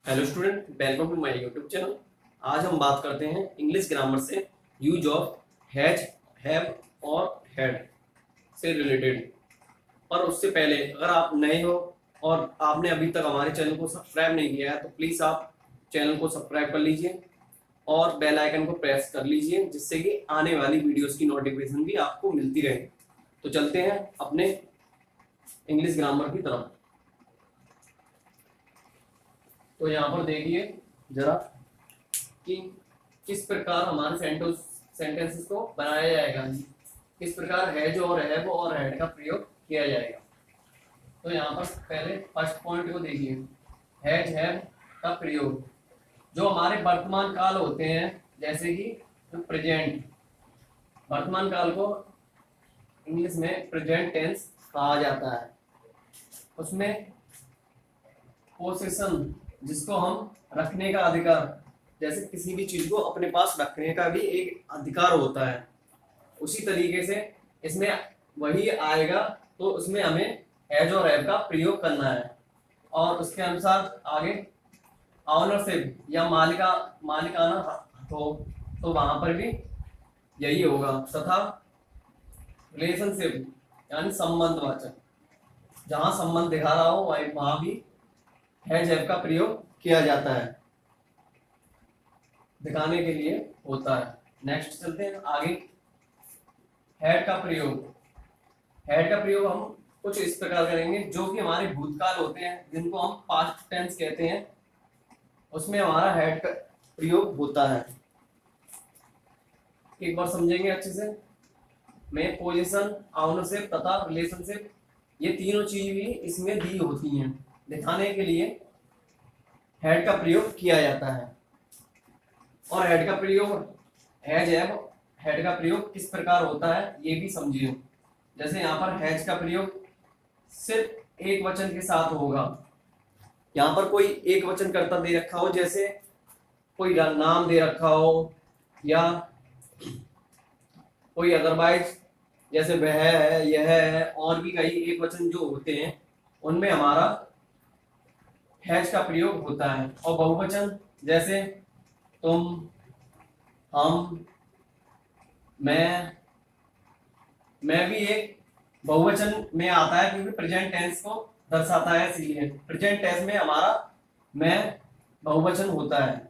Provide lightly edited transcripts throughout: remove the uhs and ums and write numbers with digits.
Hello student, welcome to my YouTube channel. आज हम बात करते हैं इंग्लिश ग्रामर से यूज ऑफ हैज, हैव और हैड से रिलेटेड। पर उससे पहले अगर आप नए हो और आपने अभी तक हमारे चैनल को सब्सक्राइब नहीं किया है तो प्लीज़ आप चैनल को सब्सक्राइब कर लीजिए और बेल आइकन को प्रेस कर लीजिए, जिससे कि आने वाली वीडियोस की नोटिफिकेशन भी आपको मिलती रहे। तो चलते हैं अपने इंग्लिश ग्रामर की तरफ। तो यहाँ पर देखिए जरा कि किस प्रकार हमारे सेंटेंसेस को बनाया जाएगा, किस प्रकार हैज और हैव और हैड का प्रयोग किया जाएगा। तो यहाँ पर पहले फर्स्ट पॉइंट को देखिए, हैज हैव का प्रयोग जो हमारे वर्तमान काल होते हैं, जैसे कि प्रेजेंट। वर्तमान काल को इंग्लिश में प्रेजेंट टेंस कहा जाता है। उसमें पोसेशन, जिसको हम रखने का अधिकार, जैसे किसी भी चीज को अपने पास रखने का भी एक अधिकार होता है, उसी तरीके से इसमें वही आएगा। तो उसमें हमें हैज और हैव का प्रयोग करना है। और उसके अनुसार आगे ऑनरशिप या मालिकाना हो तो वहां पर भी यही होगा। तथा रिलेशनशिप यानी संबंधवाचक, जहां संबंध दिखा रहा हो वहां भी हैज हैव का प्रयोग किया जाता है, दिखाने के लिए होता है। नेक्स्ट चलते हैं आगे। हैड का प्रयोग, हैड का प्रयोग हम कुछ इस प्रकार करेंगे, जो कि हमारे भूतकाल होते हैं, जिनको हम पास्ट टेंस कहते हैं, उसमें हमारा हैड का प्रयोग होता है। एक बार समझेंगे अच्छे से। में पोजीशन, ऑनरशिप तथा रिलेशनशिप, ये तीनों चीज भी इसमें दी होती हैं, दिखाने के लिए हैड का प्रयोग किया जाता है। और हैड का प्रयोग हैज हैव हैड का प्रयोग किस प्रकार होता है ये भी समझिए। जैसे यहाँ पर हैज का प्रयोग सिर्फ एक वचन के साथ होगा। यहाँ पर कोई एक वचन कर्ता दे रखा हो, जैसे कोई नाम दे रखा हो या कोई अदरवाइज, जैसे वह है, यह है, और भी कई एक वचन जो होते हैं उनमें हमारा हैज का प्रयोग होता है। और बहुवचन जैसे तुम, हम, मैं भी एक बहुवचन में आता है, क्योंकि प्रेजेंट टेंस को दर्शाता है, इसलिए प्रेजेंट टेंस में हमारा मैं बहुवचन होता है।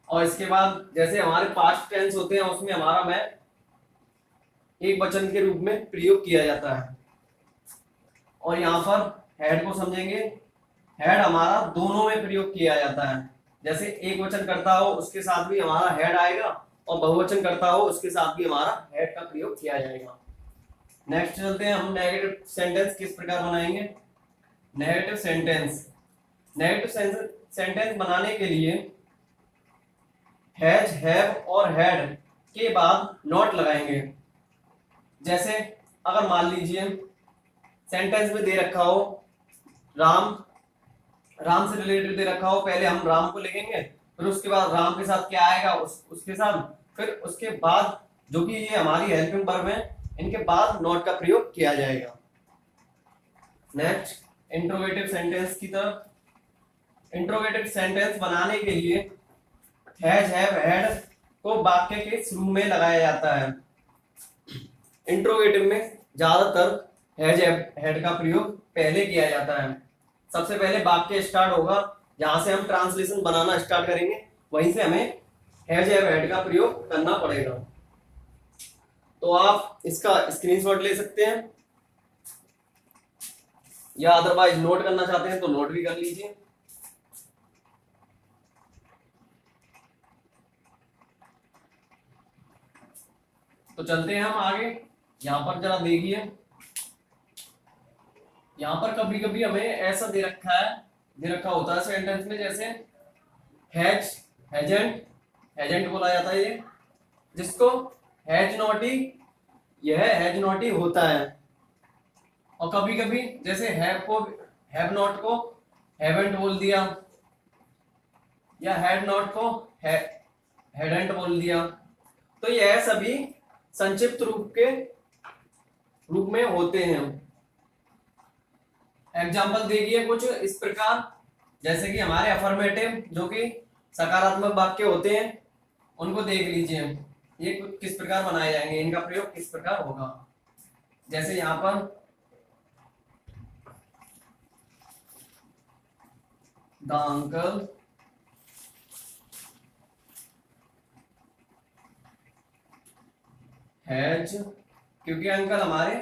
और इसके बाद जैसे हमारे पास्ट टेंस होते हैं, उसमें हमारा मैं एक वचन के रूप में प्रयोग किया जाता है। और यहाँ पर हैड को समझेंगे। हैड हमारा दोनों में प्रयोग किया जाता है, जैसे एक वचन करता हो उसके साथ भी हमारा हैड आएगा, और बहुवचन करता हो उसके साथ भी हमारा हैड का प्रयोग किया जाएगा। नेक्स्ट चलते हैं हम, नेगेटिव सेंटेंस किस प्रकार बनाएंगे। नेगेटिव सेंटेंस बनाने के लिए हैज, हैव और हैड के बाद नॉट लगाएंगे। जैसे अगर मान लीजिए सेंटेंस में दे रखा हो राम से रिलेटेड दे रखा हो, पहले हम राम को लिखेंगे, फिर उसके बाद राम के साथ क्या आएगा उसके साथ, फिर उसके बाद जो कि ये हमारी हेल्पिंग वर्ब है, इनके बाद नॉट का प्रयोग किया जाएगा। नेक्स्ट इंट्रोगेटिव सेंटेंस की तरफ। इंट्रोगेटिव सेंटेंस बनाने के लिए हैज, हैव, हैड को वाक्य के शुरू में लगाया जाता है। इंट्रोगेटिव में ज्यादातर हैज, हैड का प्रयोग पहले किया जाता है। सबसे पहले वाक्य स्टार्ट होगा, जहां से हम ट्रांसलेशन बनाना स्टार्ट करेंगे, वहीं से हमें हैज हैव हैड का प्रयोग करना पड़ेगा। तो आप इसका स्क्रीनशॉट ले सकते हैं, या अदरवाइज नोट करना चाहते हैं तो नोट भी कर लीजिए। तो चलते हैं हम आगे। यहां पर जरा देखिए, यहां पर कभी कभी हमें ऐसा दे रखा होता है सेंटेंस में, जैसे हैज, हैजेंट बोला जाता है ये, जिसको हैज नॉटी, यह हैज नॉटी होता है। और कभी कभी जैसे हैव नॉट को हैवेंट बोल दिया, या हैड नॉट को हैडेंट बोल दिया। तो यह सभी संक्षिप्त रूप में होते हैं। एग्जाम्पल देखिए कुछ इस प्रकार, जैसे कि हमारे अफर्मेटिव जो कि सकारात्मक वाक्य होते हैं उनको देख लीजिए, ये किस प्रकार बनाए जाएंगे, इनका प्रयोग किस प्रकार होगा। जैसे यहाँ पर द अंकल हैज, क्योंकि अंकल हमारे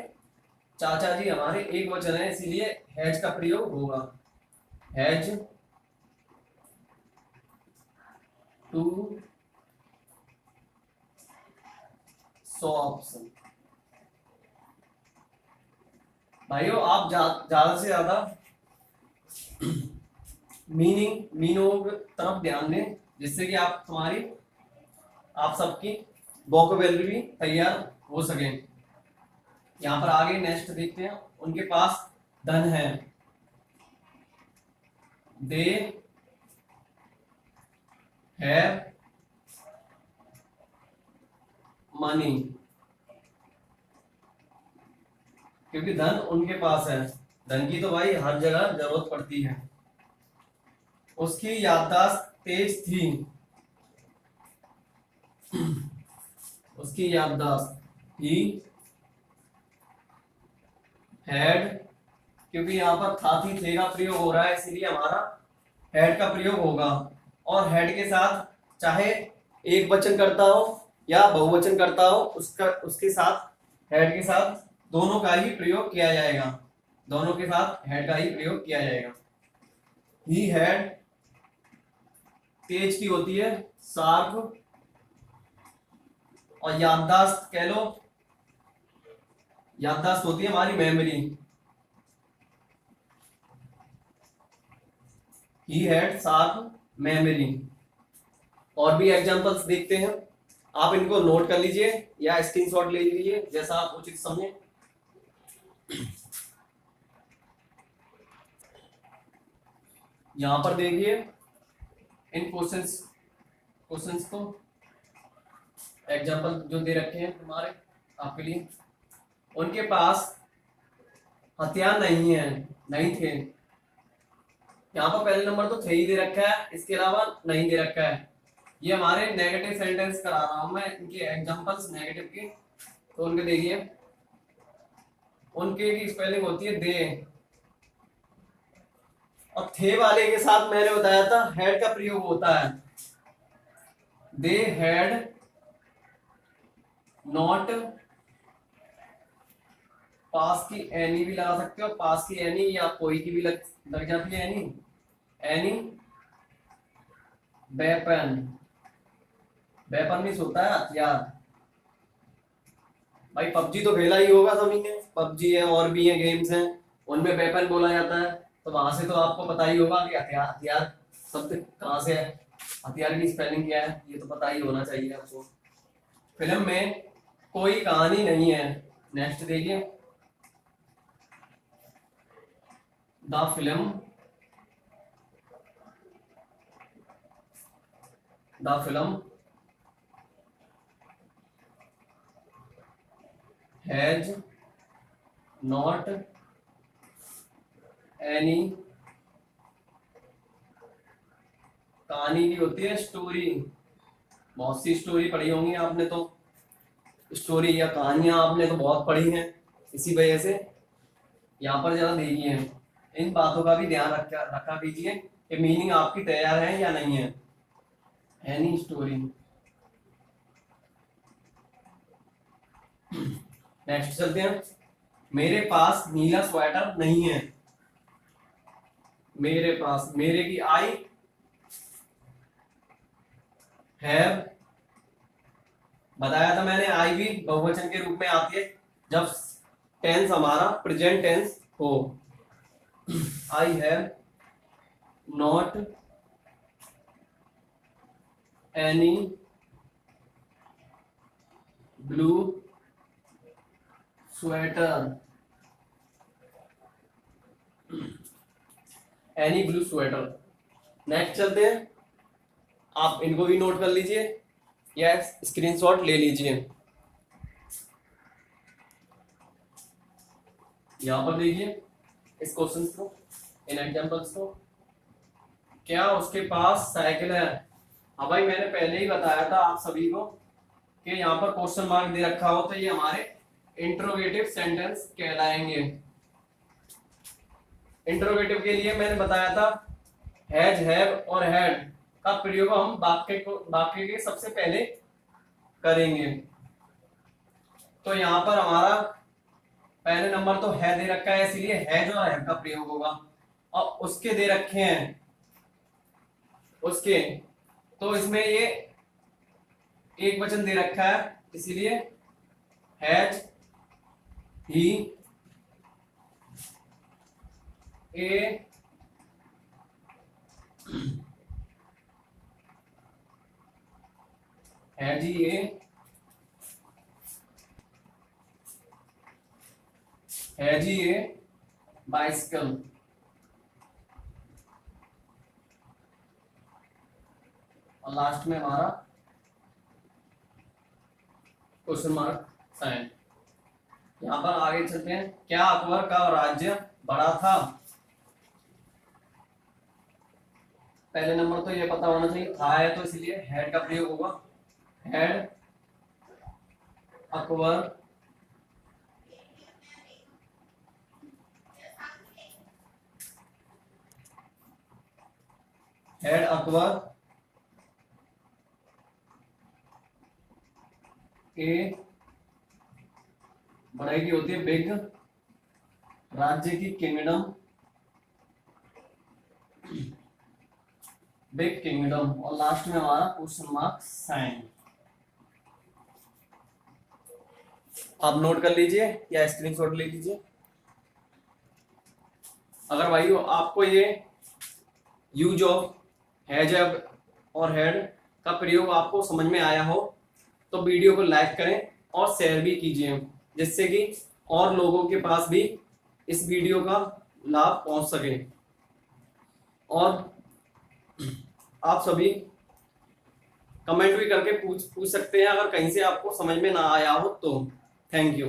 चाचा जी हमारे एक वचन है इसीलिए हैज का प्रयोग होगा। Has two shops. भाइयों आप ज्यादा से ज्यादा मीनों तरफ ध्यान दें, जिससे कि आप सबकी वोकैबुलरी भी तैयार हो सके। यहाँ पर आगे नेक्स्ट देखते हैं, उनके पास धन है, दे हैव मनी, क्योंकि धन उनके पास है। धन की तो भाई हर जगह जरूरत पड़ती है। उसकी याददाश्त तेज थी, उसकी याददाश्त ही हैड, क्योंकि यहाँ पर था थी थे का प्रयोग हो रहा है इसीलिए हमारा हैड का प्रयोग होगा। और हैड के साथ चाहे एक वचन करता हो या बहुवचन करता हो, उसके साथ हैड के साथ दोनों का ही प्रयोग किया जाएगा, दोनों के साथ हैड का ही प्रयोग किया जाएगा। ही हैड तेज की होती है शार्प, और याददाश्त कह लो, याददाश्त होती है हमारी memory. He had sharp memory. और भी एग्जांपल्स देखते हैं, आप इनको नोट कर लीजिए या स्क्रीनशॉट ले लीजिए जैसा आप उचित समझें। यहां पर देखिए इन क्वेश्चंस को एग्जांपल जो दे रखे हैं हमारे आपके लिए। उनके पास हथियार नहीं थे। यहाँ पर पहले नंबर तो थे ही दे रखा है, इसके अलावा नहीं दे रखा है। ये हमारे नेगेटिव सेंटेंस करा रहा हूं मैं, इनके एग्जांपल्स नेगेटिव के। तो उनके देखिए, उनके की स्पेलिंग होती है दे, और थे वाले के साथ मैंने बताया था हैड का प्रयोग होता है। दे हैड नॉट, पास की एनी भी लगा सकते हो, पास की एनी या कोई की भी लग जाती है एनी वेपन। वेपन मीन्स होता है हथियार। भाई पबजी तो खेला ही होगा सभी ने, पबजी है और भी है गेम्स हैं, उनमें वेपन बोला जाता है। तो वहां से तो आपको पता ही होगा कि हथियार शब्द कहाँ से है, हथियार की स्पेलिंग क्या है, ये तो पता ही होना चाहिए आपको। फिल्म में कोई कहानी नहीं है। नेक्स्ट देखिए, the film has not any, कहानी की होती है स्टोरी। बहुत सी स्टोरी पढ़ी होंगी आपने, तो स्टोरी या कहानियां आपने तो बहुत पढ़ी हैं, इसी वजह से यहाँ पर जरा देखिए, इन बातों का भी ध्यान रखा कीजिए कि मीनिंग आपकी तैयार है या नहीं है। Any story. नेक्स्ट चलते हैं, मेरे पास नीला स्वेटर नहीं है। मेरे पास, मेरे की आई हैव, बताया था मैंने आई भी बहुवचन के रूप में आती है जब टेंस हमारा प्रेजेंट टेंस हो। I have not any blue sweater, any blue sweater. Next चलते हैं, आप इनको भी नोट कर लीजिए या स्क्रीनशॉट ले लीजिए। यहां पर देखिए इस क्वेश्चन को, इन एग्जांपल्स को। क्या उसके पास साइकिल है? हाँ भाई, मैंने पहले ही बताया था आप सभी को कि यहाँ पर क्वेश्चन मार्क दे रखा हो तो ये हमारे इंट्रोगेटिव सेंटेंस कहलाएंगे। इंट्रोगेटिव के लिए मैंने बताया था हैज, हैव और हैड का प्रयोग हम वाक्य के सबसे पहले करेंगे। तो यहाँ पर हमारा पहले नंबर तो है दे रखा है, इसलिए हैज और हैव का प्रयोग होगा। और उसके दे रखे हैं, उसके, तो इसमें ये एक वचन दे रखा है, इसीलिए has he A has he A has he A bicycle. और लास्ट में हमारा क्वेश्चन मार्क साइन। यहां पर आगे चलते हैं। क्या अकबर का राज्य बड़ा था? पहले नंबर तो ये पता होना चाहिए, था है तो इसलिए हैड का प्रयोग होगा। हैड अकबर हैड अकबर ए, बड़ाई की होती है बिग, राज्य की किंगडम, बिग किंगडम। और लास्ट में हमारा क्वेश्चन मार्क साइन। आप नोट कर लीजिए या स्क्रीनशॉट ले लीजिए। अगर भाई आपको ये यूज ऑफ हैज और हैड का प्रयोग आपको समझ में आया हो तो वीडियो को लाइक करें और शेयर भी कीजिए, जिससे कि और लोगों के पास भी इस वीडियो का लाभ पहुंच सके। और आप सभी कमेंट भी करके पूछ सकते हैं अगर कहीं से आपको समझ में ना आया हो तो। Thank you.